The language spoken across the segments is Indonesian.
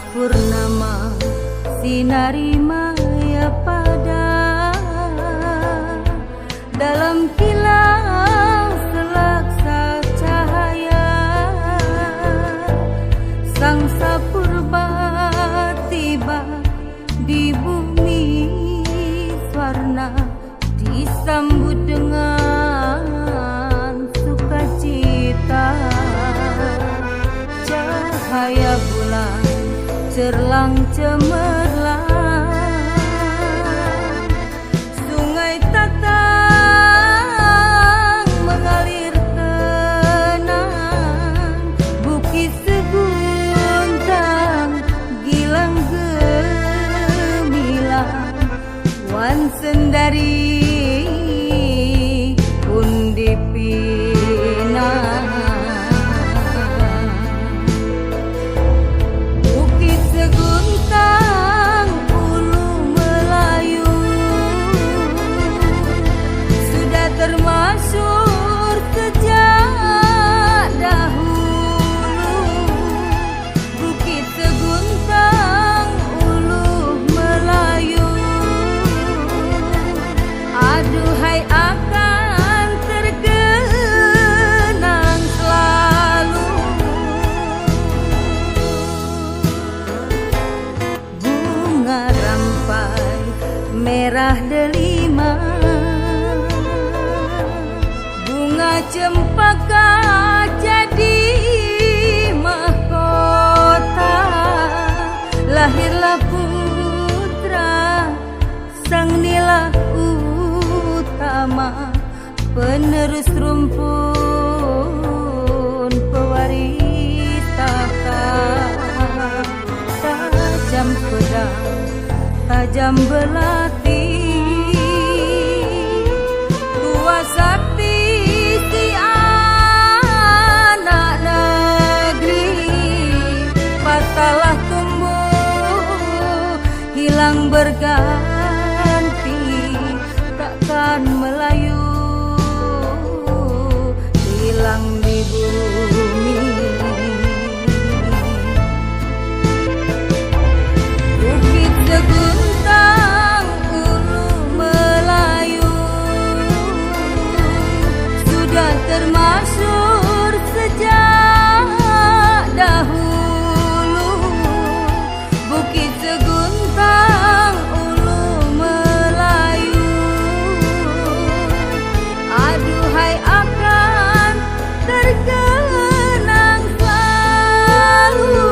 purnama sinari maya pada dalam kilau selaksa cahaya sang sapurba tiba di bumi warna disambut dengan sukacita. Cahaya bulan cerlang cemerlang, sungai Tatang mengalir tenang, bukit seguntang gilang gemilang, wan sendari pun dipinang. Termasyhur sejak dahulu, bukit seguntang ulu Melayu. Aduhai akan terkenang selalu. Bunga rampai merah delima, bunga cempaka jadi mahkota. Lahirlah putra sang nila utama, penerus rumpun pewaris tahta. Tajam pedang, tajam belati, tua sakti si anak negeri. Patalah tumbuh hilang berganti, takkan Melayu hilang di bumi. Bukit seguntang ulu Melayu sudah termasyhur sejak dahulu, bukit seguntang ulu Melayu. Aduhai akan terkenang selalu.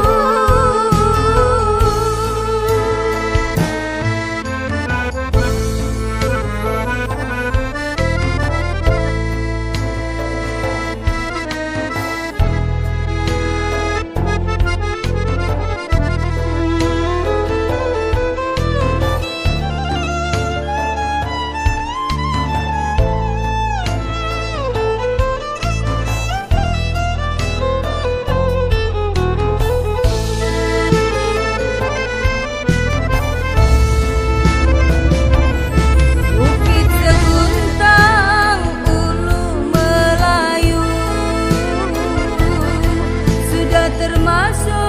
Termasuk